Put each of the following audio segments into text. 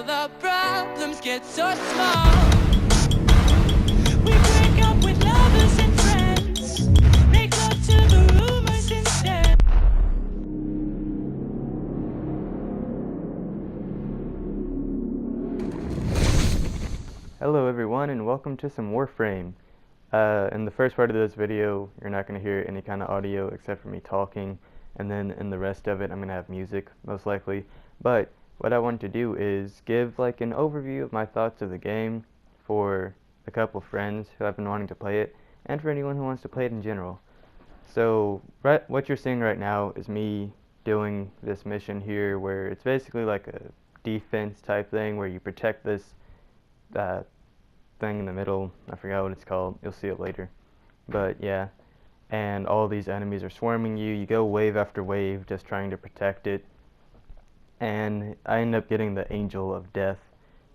the problems get so small. We break up with lovers and friends, make love to the rumors instead. Hello everyone and welcome to some Warframe. In the first part of this video you're not going to hear any kind of audio except for me talking, and then in the rest of it I'm going to have music most likely. But what I want to do is give like an overview of my thoughts of the game for a couple friends who have been wanting to play it, and for anyone who wants to play it in general. So what you're seeing right now is me doing this mission here where it's basically like a defense type thing where you protect this thing in the middle. I forgot what it's called. You'll see it later. But yeah, and all these enemies are swarming you. You go wave after wave just trying to protect it. And I end up getting the Angel of Death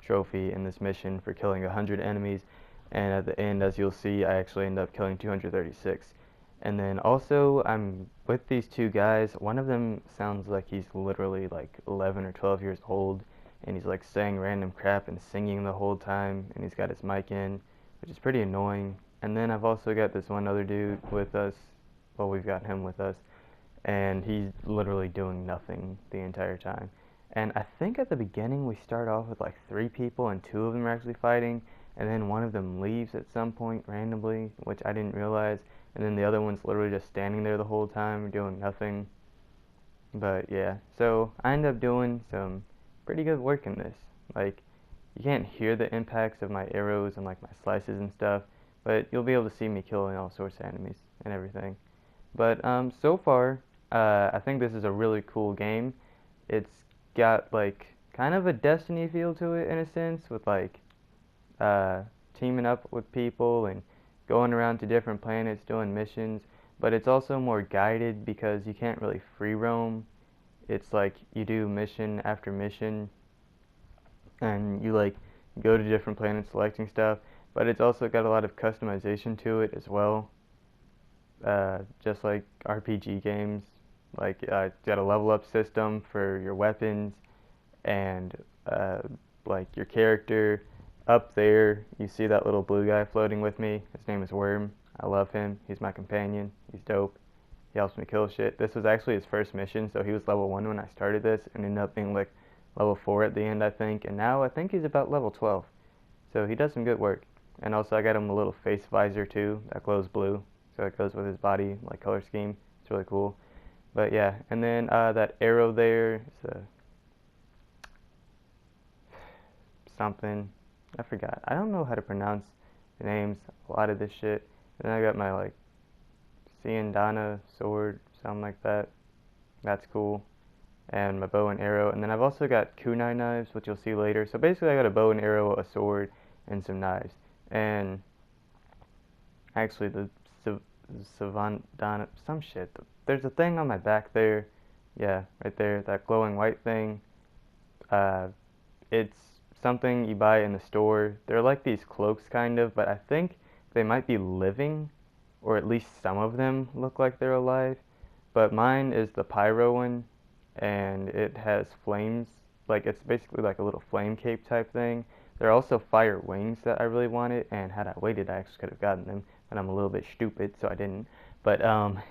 trophy in this mission for killing 100 enemies. And at the end, as you'll see, I actually end up killing 236. And then also, I'm with these two guys. One of them sounds like he's literally like 11 or 12 years old, and he's like saying random crap and singing the whole time, and he's got his mic in, which is pretty annoying. And then I've also got this one other dude with us. Well, we've got him with us, and he's literally doing nothing the entire time. And I think at the beginning we start off with like 3 people, and 2 of them are actually fighting, and then one of them leaves at some point randomly, which I didn't realize, and then the other one's literally just standing there the whole time doing nothing. But yeah, so I end up doing some pretty good work in this. Like, you can't hear the impacts of my arrows and like my slices and stuff, but you'll be able to see me killing all sorts of enemies and everything. But so far, I think this is a really cool game. It's got like kind of a Destiny feel to it in a sense, with like teaming up with people and going around to different planets doing missions, but it's also more guided because you can't really free roam. It's like you do mission after mission, and you like go to different planets selecting stuff, but it's also got a lot of customization to it as well. Just like RPG games, like it's got a level up system for your weapons, and like your character. Up there, you see that little blue guy floating with me. His name is Worm. I love him. He's my companion. He's dope. He helps me kill shit. This was actually his first mission, so he was level 1 when I started this, and ended up being like level 4 at the end, I think. And now I think he's about level 12. So he does some good work. And also I got him a little face visor too that glows blue, so it goes with his body like color scheme. It's really cool. But yeah, and then that arrow there is a something. I forgot. I don't know how to pronounce the names, a lot of this shit. And then I got my like Ciandana sword, something like that. That's cool. And my bow and arrow. And then I've also got kunai knives, which you'll see later. So basically I got a bow and arrow, a sword, and some knives. And actually the Savandana, some shit. There's a thing on my back there. Yeah, right there, that glowing white thing. It's something you buy in the store. They're like these cloaks kind of, but I think they might be living, or at least some of them look like they're alive. But mine is the pyro one, and it has flames. Like, it's basically like a little flame cape type thing. There are also fire wings that I really wanted, and had I waited I actually could have gotten them, but I'm a little bit stupid so I didn't. But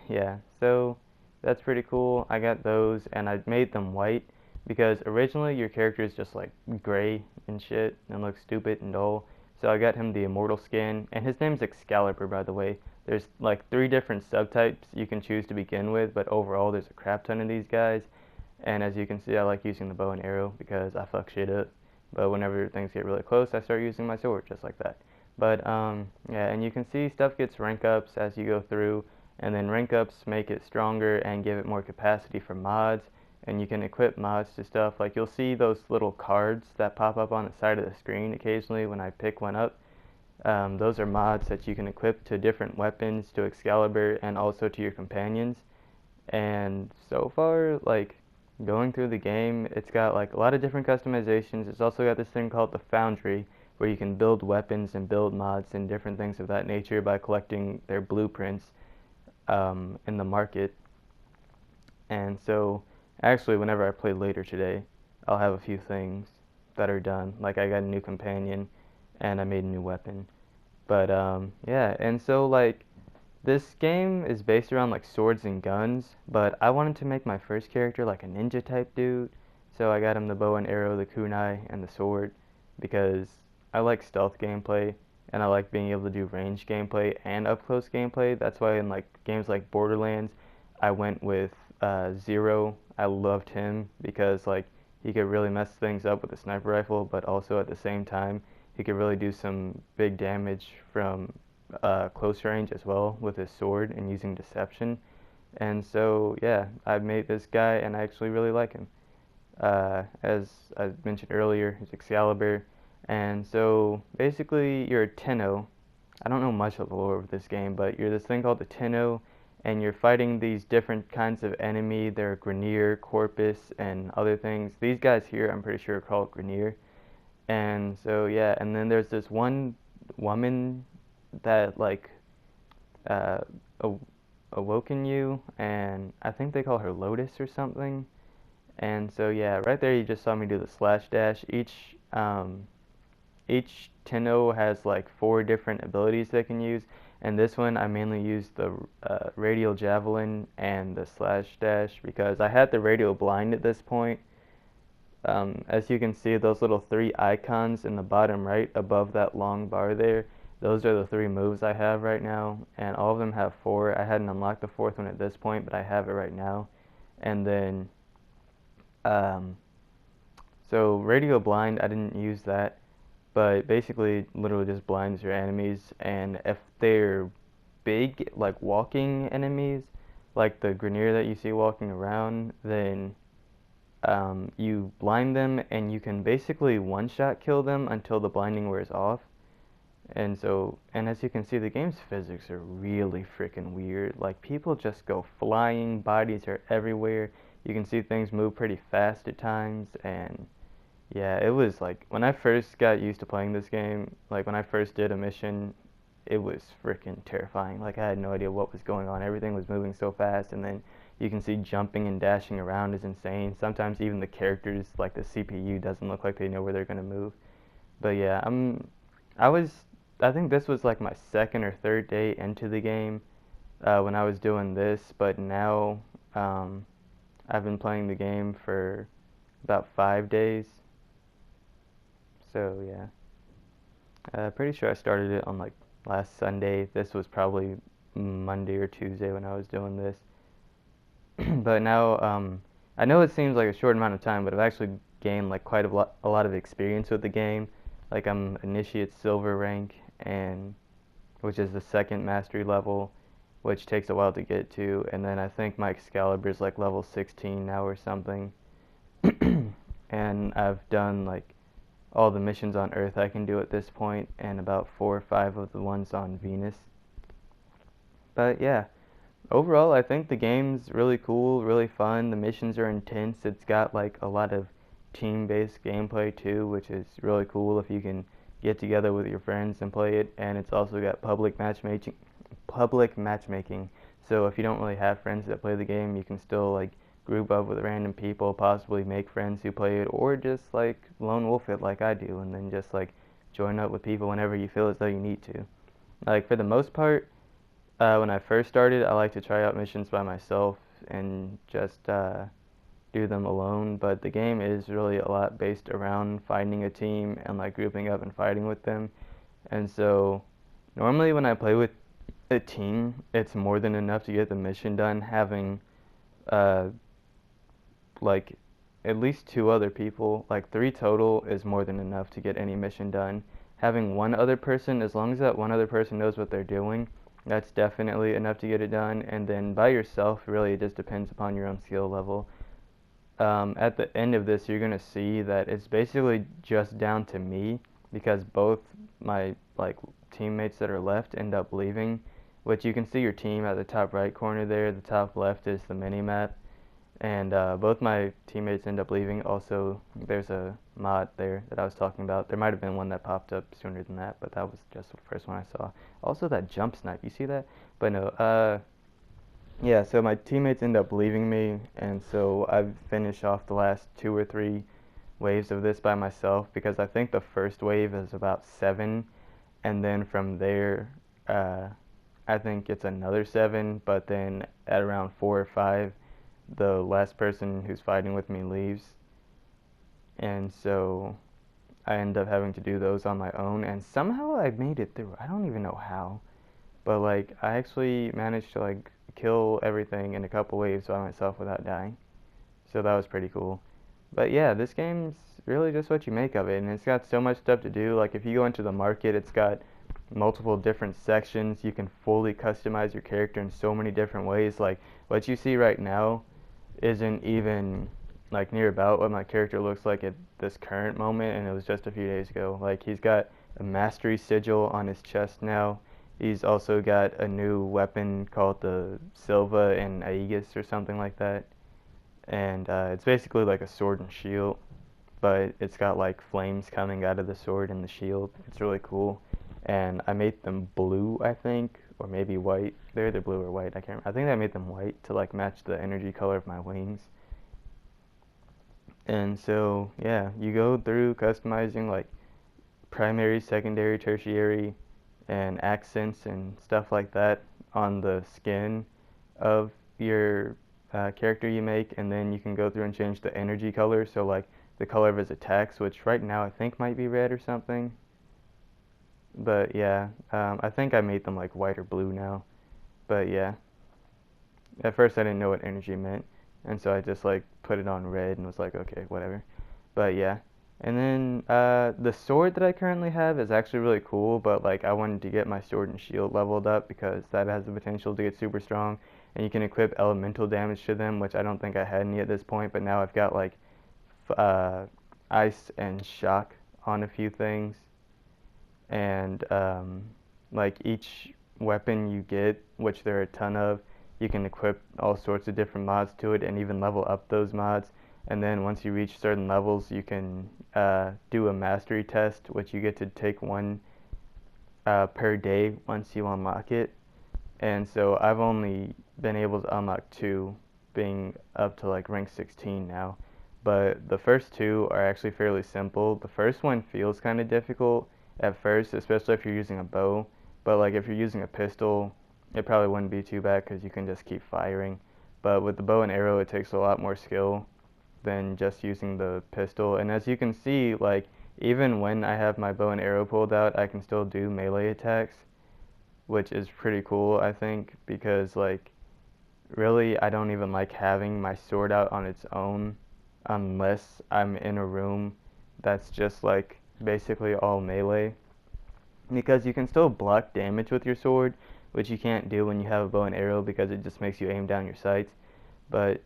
yeah, so that's pretty cool. I got those, and I made them white because originally your character is just like gray and shit and looks stupid and dull. So I got him the immortal skin, and his name's Excalibur, by the way. There's like 3 different subtypes you can choose to begin with, but overall there's a crap ton of these guys. And as you can see, I like using the bow and arrow because I fuck shit up. But whenever things get really close, I start using my sword just like that. But yeah, and you can see stuff gets rank ups as you go through, and then rank ups make it stronger and give it more capacity for mods. And you can equip mods to stuff. Like, you'll see those little cards that pop up on the side of the screen occasionally when I pick one up. Those are mods that you can equip to different weapons, to Excalibur, and also to your companions. And so far, like, going through the game, it's got like a lot of different customizations. It's also got this thing called the Foundry, where you can build weapons and build mods and different things of that nature by collecting their blueprints in the market. And so actually, whenever I play later today, I'll have a few things that are done. Like I got a new companion and I made a new weapon. But yeah, and so like this game is based around like swords and guns, but I wanted to make my first character like a ninja type dude. So I got him the bow and arrow, the kunai, and the sword because I like stealth gameplay and I like being able to do range gameplay and up close gameplay. That's why in like games like Borderlands, I went with Zero. I loved him because like he could really mess things up with a sniper rifle, but also at the same time he could really do some big damage from close range as well with his sword and using deception. And so yeah, I made this guy and I actually really like him. As I mentioned earlier, he's Excalibur. And so basically you're a Tenno. I don't know much of the lore of this game, but you're this thing called the Tenno, and you're fighting these different kinds of enemy. They're Grineer, Corpus, and other things. These guys here, I'm pretty sure, are called Grineer. And so yeah, and then there's this one woman that like uh, awoken you, and I think they call her Lotus or something. And so yeah, right there you just saw me do the slash dash. Each Tenno has like 4 different abilities they can use, and this one I mainly used the radial javelin and the slash dash because I had the radial blind at this point. As you can see, those little 3 icons in the bottom right above that long bar there, those are the 3 moves I have right now, and all of them have 4. I hadn't unlocked the 4th one at this point, but I have it right now. And then, so radio blind, I didn't use that, but basically literally just blinds your enemies, and if they're big, like walking enemies, like the Grineer that you see walking around, then you blind them and you can basically one-shot kill them until the blinding wears off. And so, and as you can see, the game's physics are really freaking weird. Like, people just go flying, bodies are everywhere. You can see things move pretty fast at times, and yeah, it was like, when I first got used to playing this game, like when I first did a mission, it was freaking terrifying. Like, I had no idea what was going on. Everything was moving so fast, and then you can see jumping and dashing around is insane. Sometimes even the characters, like the CPU, doesn't look like they know where they're gonna move. But yeah, I think this was like my 2nd or 3rd day into the game when I was doing this. But now I've been playing the game for about 5 days. So yeah, pretty sure I started it on like last Sunday. This was probably Monday or Tuesday when I was doing this. But now, I know it seems like a short amount of time, but I've actually gained like quite a lot of experience with the game. Like I'm Initiate Silver rank, and which is the 2nd mastery level, which takes a while to get to. And then I think my Excalibur is like level 16 now or something. And I've done like all the missions on Earth I can do at this point, and about 4 or 5 of the ones on Venus. But yeah. Overall, I think the game's really cool, really fun. The missions are intense. It's got like a lot of team-based gameplay too, which is really cool if you can get together with your friends and play it. And it's also got public matchmaking. So if you don't really have friends that play the game, you can still like group up with random people, possibly make friends who play it, or just like lone wolf it like I do, and then just like join up with people whenever you feel as though you need to. Like for the most part, when I first started, I like to try out missions by myself and just do them alone, but the game is really a lot based around finding a team and like grouping up and fighting with them. And so normally when I play with a team, it's more than enough to get the mission done. Having like at least 2 other people, like 3 total, is more than enough to get any mission done. Having 1 other person, as long as that 1 other person knows what they're doing, that's definitely enough to get it done. And then by yourself, really, it just depends upon your own skill level. At the end of this, you're gonna see that it's basically just down to me, because both my like teammates that are left end up leaving, which you can see your team at the top right corner there. The top left is the mini map, and both my teammates end up leaving. Also, there's a mod there that I was talking about. There might have been one that popped up sooner than that, but that was just the first one I saw. Also, that jump snipe, you see that? But no, yeah, so my teammates end up leaving me, and so I've finished off the last 2 or 3 waves of this by myself because I think the first wave is about 7, and then from there, I think it's another 7, but then at around 4 or 5, the last person who's fighting with me leaves, and so I end up having to do those on my own, and somehow I made it through. I don't even know how, but like I actually managed to like kill everything in a couple waves by myself without dying. So that was pretty cool. But yeah, this game's really just what you make of it, and it's got so much stuff to do. Like if you go into the market, it's got multiple different sections. You can fully customize your character in so many different ways. Like what you see right now isn't even like near about what my character looks like at this current moment, and it was just a few days ago. Like he's got a mastery sigil on his chest now. He's also got a new weapon called the Silva and Aegis or something like that. And it's basically like a sword and shield, but it's got like flames coming out of the sword and the shield. It's really cool. And I made them blue, I think, or maybe white. They're either blue or white, I can't remember. I think I made them white to like match the energy color of my wings. And so, yeah, you go through customizing like primary, secondary, tertiary, and accents and stuff like that on the skin of your character you make, and then you can go through and change the energy color, so like the color of his attacks, which right now I think might be red or something. But yeah, I think I made them like white or blue now. But yeah, at first I didn't know what energy meant, and so I just like put it on red and was like, okay, whatever. But yeah, and then the sword that I currently have is actually really cool, but like I wanted to get my sword and shield leveled up because that has the potential to get super strong, and you can equip elemental damage to them, which I don't think I had any at this point, but now I've got like ice and shock on a few things, and like each weapon you get, which there are a ton of, you can equip all sorts of different mods to it and even level up those mods. And then once you reach certain levels, you can do a mastery test, which you get to take one per day once you unlock it. And so I've only been able to unlock 2, being up to like rank 16 now. But the first 2 are actually fairly simple. The first one feels kind of difficult at first, especially if you're using a bow. But like if you're using a pistol, it probably wouldn't be too bad because you can just keep firing. But with the bow and arrow, it takes a lot more skill than just using the pistol. And as you can see, like even when I have my bow and arrow pulled out, I can still do melee attacks, which is pretty cool, I think, because like really I don't even like having my sword out on its own unless I'm in a room that's just like basically all melee, because you can still block damage with your sword, which you can't do when you have a bow and arrow because it just makes you aim down your sights. But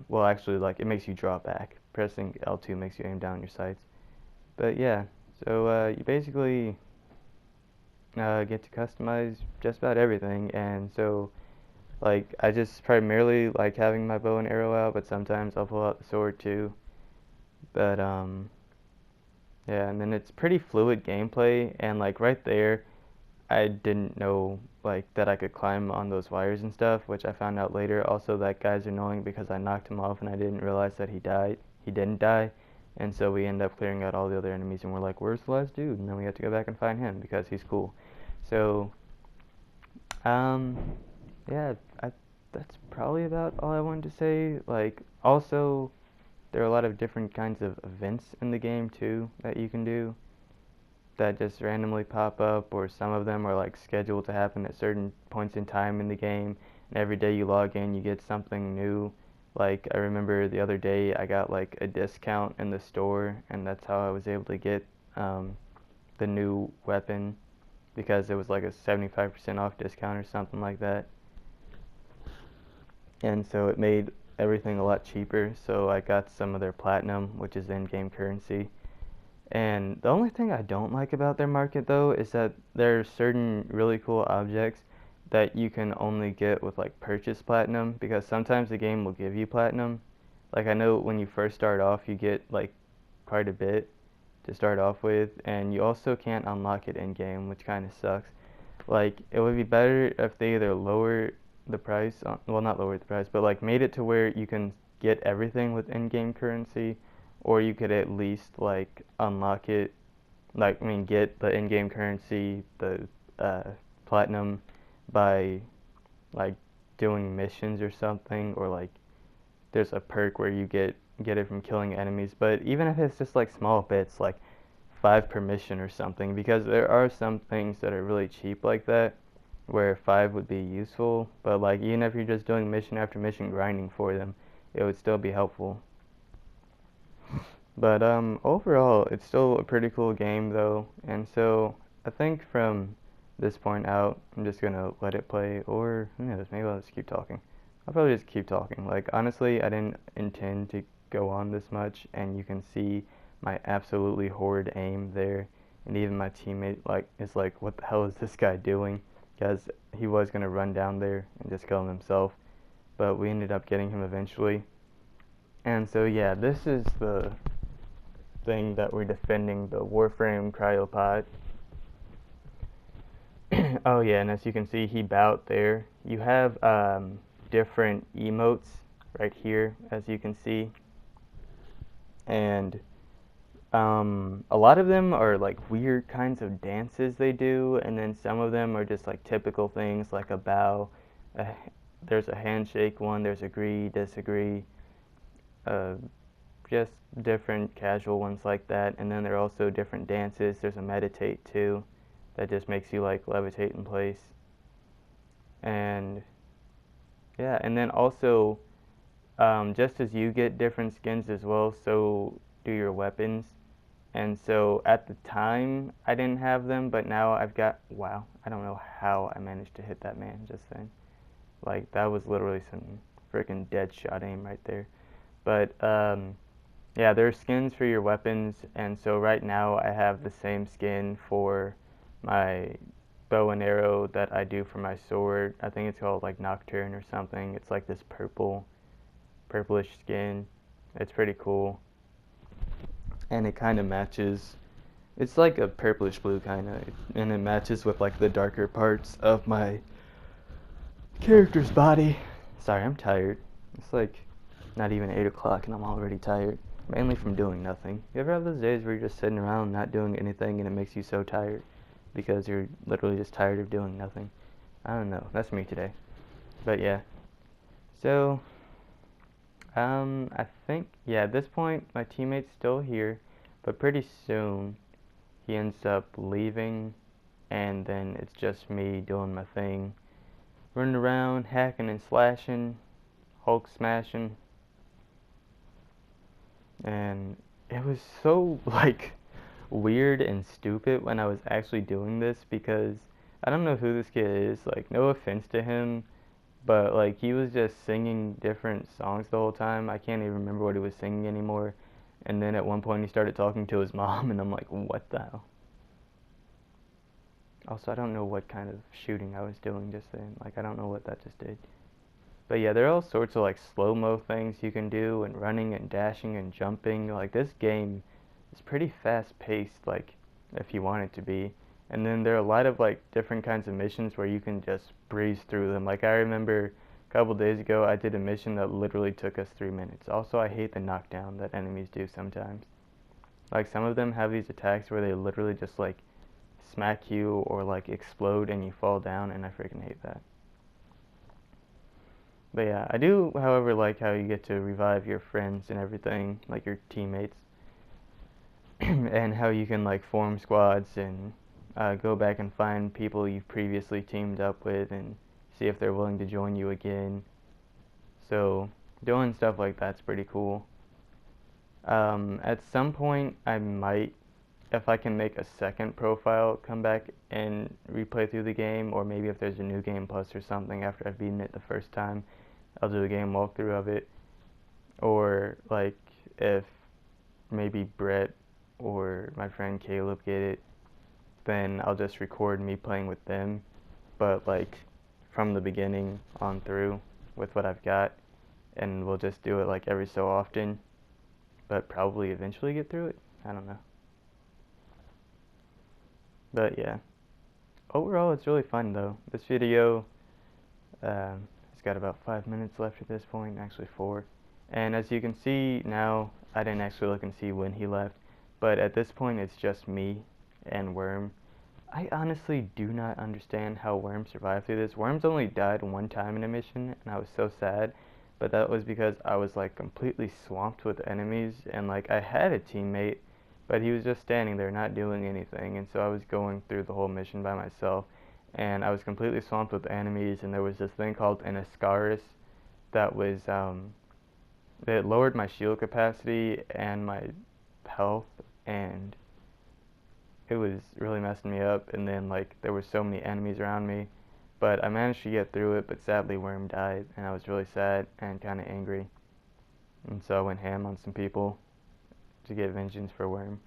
well, actually, like it makes you draw back. Pressing L2 makes you aim down your sights. But yeah, so you basically get to customize just about everything, and so like I just primarily like having my bow and arrow out, but sometimes I'll pull out the sword too. But yeah, and then it's pretty fluid gameplay, and like right there, I didn't know like that I could climb on those wires and stuff, which I found out later. Also, that guy's annoying because I knocked him off and I didn't realize that he died. He didn't die, and so we end up clearing out all the other enemies, and we're like, where's the last dude? And then we have to go back and find him because he's cool. So, yeah, that's probably about all I wanted to say. Like, also, there are a lot of different kinds of events in the game too that you can do that just randomly pop up, or some of them are like scheduled to happen at certain points in time in the game, and every day you log in you get something new. Like I remember the other day I got like a discount in the store, and that's how I was able to get the new weapon, because it was like a 75% off discount or something like that, and so it made everything a lot cheaper. So I got some of their platinum, which is in-game currency. And the only thing I don't like about their market, though, is that there are certain really cool objects that you can only get with like purchase platinum, because sometimes the game will give you platinum. Like I know when you first start off, you get like quite a bit to start off with, and you also can't unlock it in game, which kind of sucks. Like it would be better if they either lower the price, well, not lower the price, but like made it to where you can get everything with in-game currency, or you could at least like unlock it, like I mean get the in-game currency, the uh, platinum, by like doing missions or something, or like there's a perk where you get it from killing enemies. But even if it's just like small bits, like 5 per mission or something, because there are some things that are really cheap like that, where 5 would be useful, but like even if you're just doing mission after mission grinding for them, it would still be helpful. But overall, it's still a pretty cool game though, and so I think from this point out, I'm just gonna let it play, or who knows, maybe I'll just keep talking. I'll probably just keep talking. Like honestly, I didn't intend to go on this much, and you can see my absolutely horrid aim there, and even my teammate like is like, what the hell is this guy doing? Because he was gonna run down there and just kill him himself, but we ended up getting him eventually. And so yeah, this is the thing that we're defending, the Warframe cryopod. Oh yeah, and as you can see, he bowed there. You have different emotes right here, as you can see, and a lot of them are like weird kinds of dances they do, and then some of them are just like typical things, like a bow. A, there's a handshake one. There's agree, disagree. Uh, just different casual ones like that, and then there are also different dances. There's a meditate too, that just makes you like levitate in place, and yeah, and then also just as you get different skins as well, so do your weapons. And so at the time I didn't have them, but now I've got, wow, I don't know how I managed to hit that man just then. Like that was literally some freaking dead shot aim right there. But yeah, there are skins for your weapons, and so right now I have the same skin for my bow and arrow that I do for my sword. I think it's called like Nocturne or something. It's like this purplish skin. It's pretty cool, and it kind of matches. It's like a purplish blue kind of, and it matches with like the darker parts of my character's body. Sorry, I'm tired. It's like not even 8 o'clock and I'm already tired. Mainly from doing nothing. You ever have those days where you're just sitting around not doing anything and it makes you so tired because you're literally just tired of doing nothing? I don't know. That's me today. But yeah. So, I think, yeah, at this point, my teammate's still here, but pretty soon he ends up leaving, and then it's just me doing my thing, running around, hacking and slashing, Hulk smashing, and it was so like weird and stupid when I was actually doing this, because I don't know who this kid is, like no offense to him, but like he was just singing different songs the whole time. I can't even remember what he was singing anymore. And then at one point he started talking to his mom, and I'm like, what the hell? Also, I don't know what kind of shooting I was doing just then. Like, I don't know what that just did. But yeah, there are all sorts of like slow-mo things you can do, and running and dashing and jumping. Like, this game is pretty fast-paced, like, if you want it to be. And then there are a lot of like different kinds of missions where you can just breeze through them. Like, I remember a couple days ago I did a mission that literally took us 3 minutes. Also, I hate the knockdown that enemies do sometimes. Like, some of them have these attacks where they literally just like smack you or like explode and you fall down, and I freaking hate that. But yeah, I do, however, like how you get to revive your friends and everything, like your teammates, and how you can like form squads and go back and find people you've previously teamed up with and see if they're willing to join you again. So doing stuff like that's pretty cool. At some point, I might, if I can make a second profile, come back and replay through the game, or maybe if there's a new game plus or something after I've beaten it the first time, I'll do a game walkthrough of it. Or like if maybe Brett or my friend Caleb get it, then I'll just record me playing with them, but like from the beginning on through with what I've got, and we'll just do it like every so often, but probably eventually get through it. I don't know. But yeah, overall it's really fun though. This video, it's got about 5 minutes left at this point, actually 4. And as you can see now, I didn't actually look and see when he left, but at this point it's just me and Worm. I honestly do not understand how Worm survived through this. Worm's only died one time in a mission, and I was so sad, but that was because I was like completely swamped with enemies, and like I had a teammate, but he was just standing there not doing anything, and so I was going through the whole mission by myself, and I was completely swamped with enemies, and there was this thing called an Ascaris that was, it lowered my shield capacity and my health, and it was really messing me up. And then like there were so many enemies around me, but I managed to get through it. But sadly, Worm died, and I was really sad and kind of angry. And so I went ham on some people to get vengeance for Worm.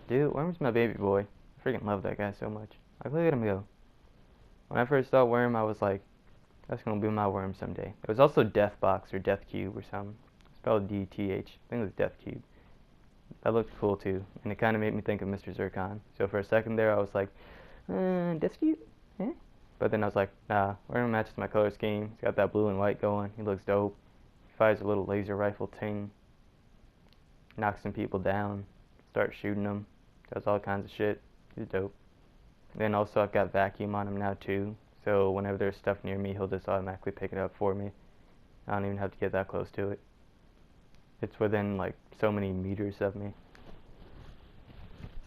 Dude, Worm's my baby boy. I freaking love that guy so much. Like, look at him go. When I first saw Worm, I was like, that's gonna be my Worm someday. It was also Deathbox or Death Cube or something. Spelled D-T-H. I think it was Death Cube. That looked cool too, and it kind of made me think of Mr. Zircon. So for a second there, I was like, Death Cube? Eh? But then I was like, nah, Worm matches my color scheme. He's got that blue and white going. He looks dope. He fires a little laser rifle ting. Knocks some people down. Starts shooting them. Does all kinds of shit. He's dope. And then also I've got vacuum on him now too. So whenever there's stuff near me, he'll just automatically pick it up for me. I don't even have to get that close to it. It's within like so many meters of me.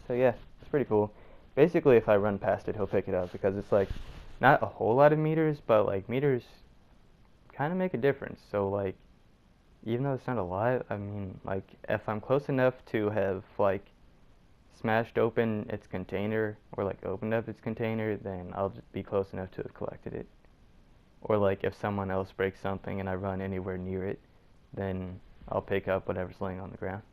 So yeah, it's pretty cool. Basically, if I run past it, he'll pick it up because it's like not a whole lot of meters, but like meters kind of make a difference. So like, even though it's not a lot, I mean, like if I'm close enough to have like smashed open its container or like opened up its container, then I'll just be close enough to have collected it. Or like if someone else breaks something and I run anywhere near it, then I'll pick up whatever's laying on the ground.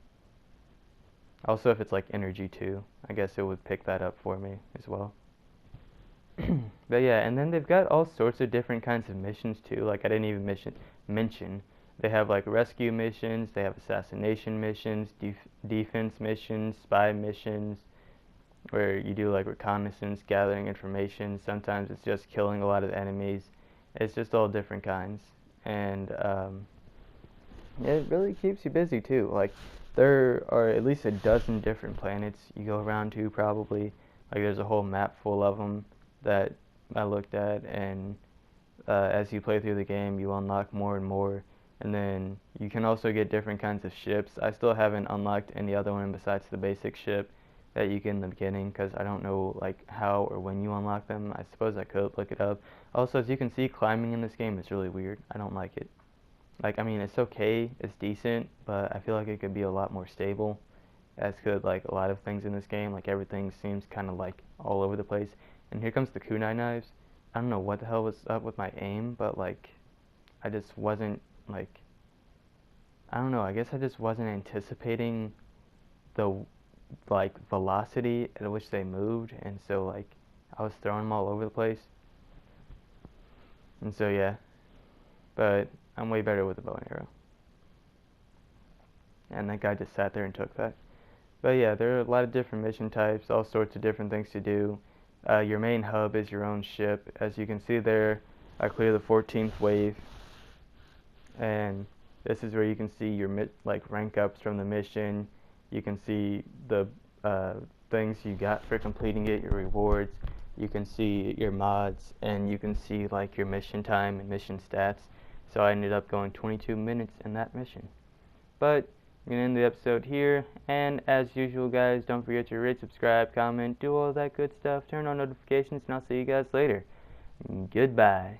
Also, if it's like energy too, I guess it would pick that up for me as well. But yeah, and then they've got all sorts of different kinds of missions too. Like I didn't even mention. They have like rescue missions, they have assassination missions, defense missions, spy missions, where you do like reconnaissance, gathering information. Sometimes it's just killing a lot of enemies. It's just all different kinds. And it really keeps you busy too. Like there are at least a dozen different planets you go around to probably. Like there's a whole map full of them that I looked at, and as you play through the game you unlock more and more. And then you can also get different kinds of ships. I still haven't unlocked any other one besides the basic ship that you get in the beginning, because I don't know like how or when you unlock them. I suppose I could look it up. Also, as you can see, climbing in this game is really weird. I don't like it. Like, I mean, it's okay, it's decent, but I feel like it could be a lot more stable, as could like a lot of things in this game. Like everything seems kind of like all over the place. And here comes the kunai knives. I don't know what the hell was up with my aim, but like I just wasn't like, I don't know, I guess I just wasn't anticipating the like velocity at which they moved, and so like I was throwing them all over the place. And so yeah, but I'm way better with a bow and arrow. And that guy just sat there and took that. But yeah, there are a lot of different mission types, all sorts of different things to do. Your main hub is your own ship. As you can see there, I clear the 14th wave. And this is where you can see your like rank ups from the mission. You can see the things you got for completing it, your rewards. You can see your mods, and you can see like your mission time and mission stats. So I ended up going 22 minutes in that mission. But I'm gonna end the episode here, and as usual guys, don't forget to rate, subscribe, comment, do all that good stuff, turn on notifications, and I'll see you guys later. Goodbye.